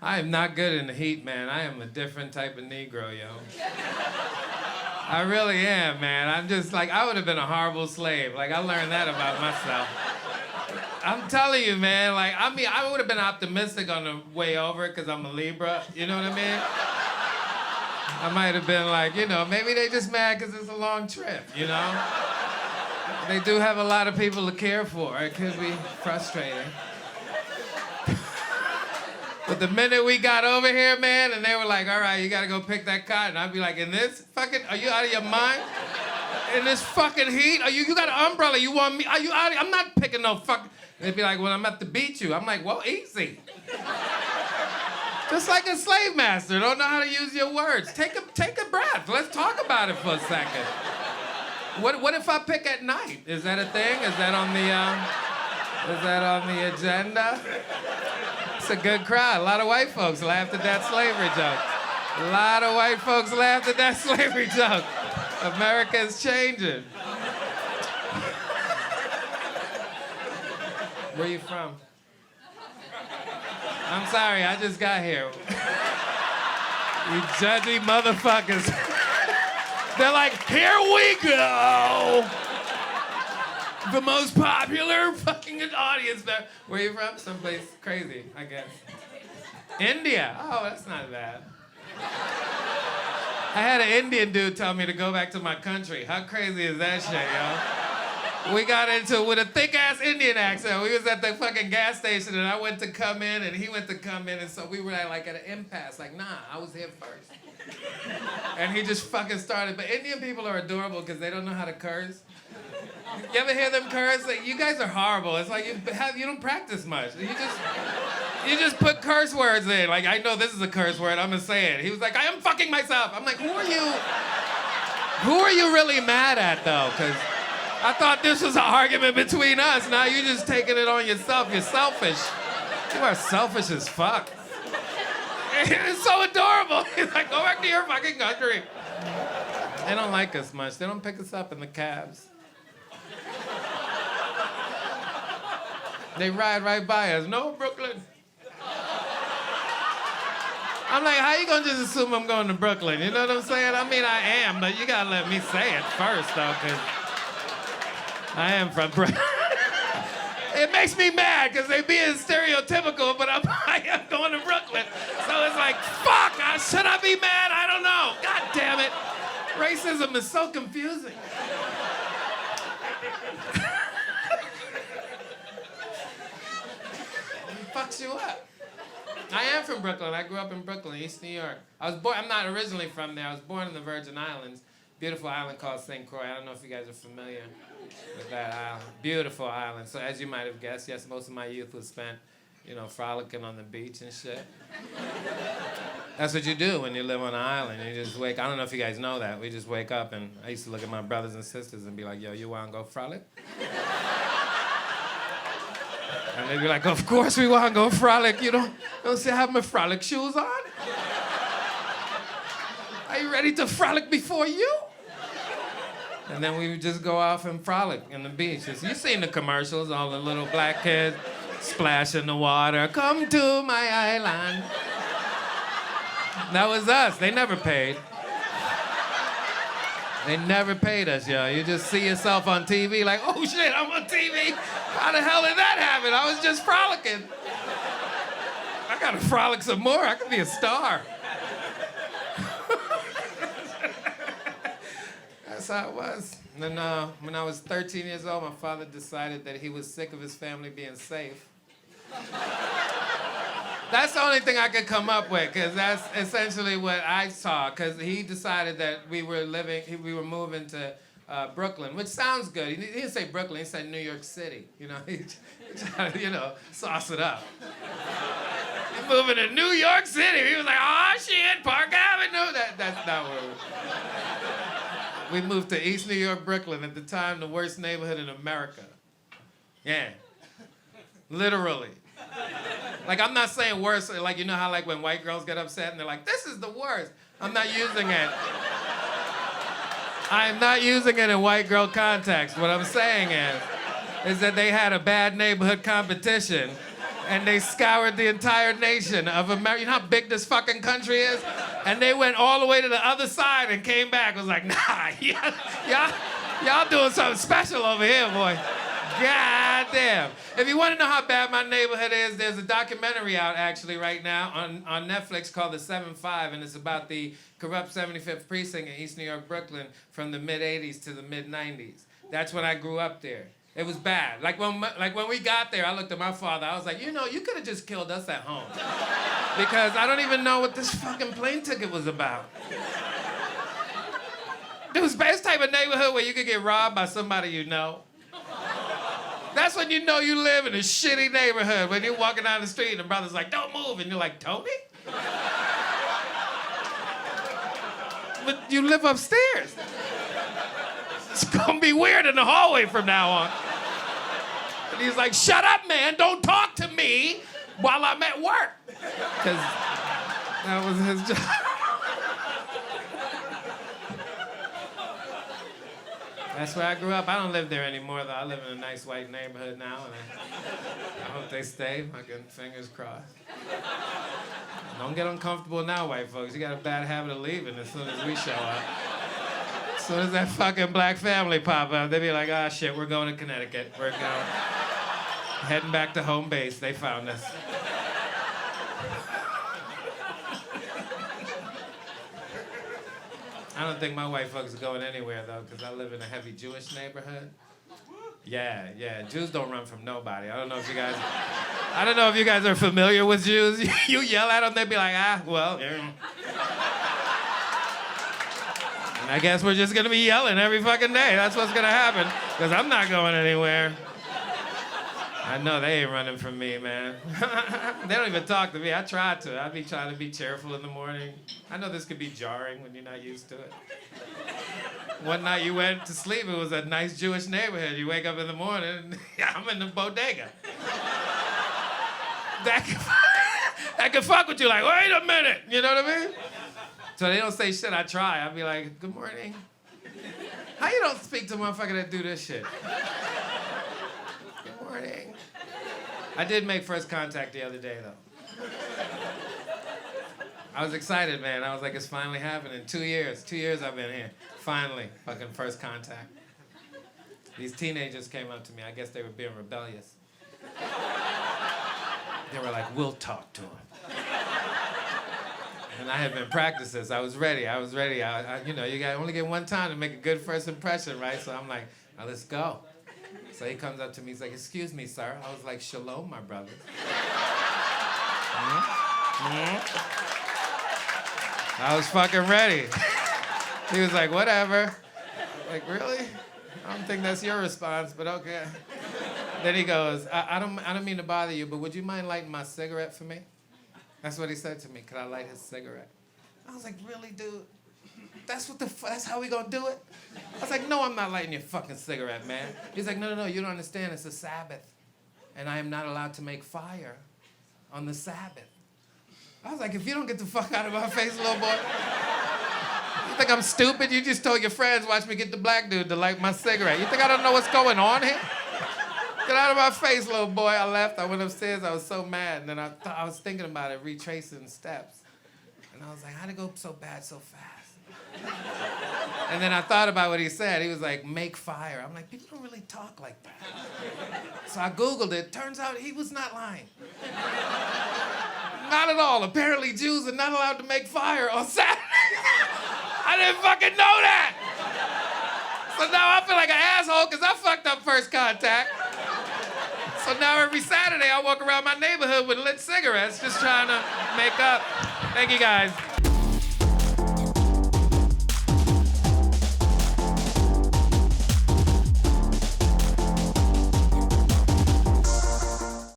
I am not good in the heat, man. I am a different type of Negro, yo. I really am, man. I'm just like, I would have been a horrible slave. Like, I learned that about myself. I'm telling you, man, like, I mean, I would have been optimistic on the way over because I'm a Libra, you know what I mean? I might have been like, maybe they just mad because it's a long trip, you know? They do have a lot of people to care for. It could be frustrating. But the minute we got over here, man, and they were like, all right, you gotta go pick that cotton, I'd be like, in this fucking, are you out of your mind? In this fucking heat? You got an umbrella, you want me, are you out of, I'm not picking no fucking, they'd be like, well, I'm about to beat you. I'm like, well, easy. Just like a slave master, don't know how to use your words. Take a breath, let's talk about it for a second. What if I pick at night? Is that a thing? Is that on the agenda? It's a good crowd. A lot of white folks laughed at that slavery joke. A lot of white folks laughed at that slavery joke. America is changing. Where you from? I'm sorry, I just got here. You judgy motherfuckers. They're like, here we go. The most popular fucking audience there. Where you from? Someplace crazy, I guess. India. Oh, that's not bad. I had an Indian dude tell me to go back to my country. How crazy is that shit, yo? We got into it with a thick-ass Indian accent. We was at the fucking gas station, and I went to come in, and he went to come in, and so we were like at an impasse. Like, nah, I was here first. And he just fucking started. But Indian people are adorable because they don't know how to curse. You ever hear them curse? Like, you guys are horrible. It's like you don't practice much. You just put curse words in. Like, I know this is a curse word, I'm gonna say it. He was like, I am fucking myself. I'm like, who are you really mad at though? Because I thought this was an argument between us. Now you're just taking it on yourself. You're selfish. You are selfish as fuck. It's so adorable. He's like, go back to your fucking country. They don't like us much. They don't pick us up in the cabs. They ride right by us. No, Brooklyn. I'm like, how you gonna just assume I'm going to Brooklyn? You know what I'm saying? I mean, I am, but you gotta let me say it first, though, because I am from Brooklyn. It makes me mad, because they being stereotypical, but I am going to Brooklyn. So it's like, fuck, should I be mad? I don't know. God damn it. Racism is so confusing. It fucks you up. I am from Brooklyn. I grew up in Brooklyn, East New York. I'm not originally from there. I was born in the Virgin Islands. Beautiful island called St. Croix. I don't know if you guys are familiar with that island. Beautiful island. So as you might have guessed, yes, most of my youth was spent, frolicking on the beach and shit. That's what you do when you live on an island. You just wake. I don't know if you guys know that. We just wake up, and I used to look at my brothers and sisters and be like, yo, you want to go frolic? And they'd be like, of course we want to go frolic. You don't say I have my frolic shoes on? Are you ready to frolic before you? And then we would just go off and frolic in the beaches. You've seen the commercials, all the little black kids splash in the water. Come to my island. That was us. They never paid. They never paid us, yo. You just see yourself on TV like, oh shit, I'm on TV. How the hell did that happen? I was just frolicking. I gotta frolic some more. I could be a star. That's how it was. And then when I was 13 years old, my father decided that he was sick of his family being safe. That's the only thing I could come up with, because that's essentially what I saw, because he decided that we were moving to Brooklyn, which sounds good. He didn't say Brooklyn, he said New York City. He tried to, sauce it up. You're moving to New York City. He was like, oh shit, Park Avenue. That's not what we moved to East New York, Brooklyn, at the time the worst neighborhood in America. Yeah. Literally. Like, I'm not saying worse, like, how, like, when white girls get upset and they're like, this is the worst. I'm not using it. I'm not using it in white girl context. What I'm saying is that they had a bad neighborhood competition And they scoured the entire nation of America. You know how big this fucking country is? And they went all the way to the other side and came back. It was like, nah, y'all doing something special over here, boy. God damn. If you want to know how bad my neighborhood is, there's a documentary out actually right now on Netflix called The 7-5, and it's about the corrupt 75th precinct in East New York, Brooklyn from the mid-'80s to the mid-'90s. That's when I grew up there. It was bad. Like when we got there, I looked at my father. I was like, you know, you could have just killed us at home. Because I don't even know what this fucking plane ticket was about. It was this type of neighborhood where you could get robbed by somebody you know. That's when you know you live in a shitty neighborhood. When you're walking down the street and the brother's like, don't move. And you're like, Tony? But you live upstairs. It's gonna be weird in the hallway from now on. And he's like, shut up, man. Don't talk to me while I'm at work. Because that was his job. That's where I grew up. I don't live there anymore, though. I live in a nice white neighborhood now, and I hope they stay. Fucking fingers crossed. Don't get uncomfortable now, white folks. You got a bad habit of leaving as soon as we show up. As soon as that fucking black family pop up, they be like, ah, shit, we're going to Connecticut. We're going. Heading back to home base. They found us. I don't think my white folks are going anywhere, though, because I live in a heavy Jewish neighborhood. Yeah. Jews don't run from nobody. I don't know if you guys are familiar with Jews. You yell at them, they be like, ah, well, yeah. And I guess we're just going to be yelling every fucking day. That's what's going to happen, because I'm not going anywhere. I know they ain't running from me, man. They don't even talk to me. I try to. I be trying to be cheerful in the morning. I know this could be jarring when you're not used to it. One night you went to sleep, it was a nice Jewish neighborhood. You wake up in the morning, I'm in the bodega. That can fuck with you, like, wait a minute, you know what I mean? So they don't say shit, I try. I'll be like, good morning. How you don't speak to a motherfucker that do this shit? Good morning. I did make first contact the other day, though. I was excited, man. I was like, it's finally happening. 2 years. 2 years I've been here. Finally, fucking first contact. These teenagers came up to me. I guess they were being rebellious. They were like, we'll talk to him. And I had been practicing, so I was ready. I, you know, you only get one time to make a good first impression, right? So I'm like, now let's go. So he comes up to me, he's like, excuse me, sir. I was like, shalom, my brother. I was fucking ready. He was like, whatever. Like, really? I don't think that's your response, but okay. Then he goes, I don't mean to bother you, but would you mind lighting my cigarette for me? That's what he said to me. Could I light his cigarette? I was like, really, dude? That's how we gonna do it? I was like, no, I'm not lighting your fucking cigarette, man. He's like, no, you don't understand. It's a Sabbath, and I am not allowed to make fire on the Sabbath. I was like, if you don't get the fuck out of my face, little boy. You think I'm stupid? You just told your friends, watch me get the black dude to light my cigarette. You think I don't know what's going on here? Get out of my face, little boy. I left. I went upstairs. I was so mad. And then I was thinking about it, retracing steps. And I was like, how'd it go so bad so fast? And then I thought about what he said. He was like, make fire. I'm like, people don't really talk like that. So I Googled it. Turns out he was not lying. Not at all. Apparently Jews are not allowed to make fire on Saturday. I didn't fucking know that. So now I feel like an asshole because I fucked up first contact. So now every Saturday I walk around my neighborhood with lit cigarettes just trying to make up. Thank you guys.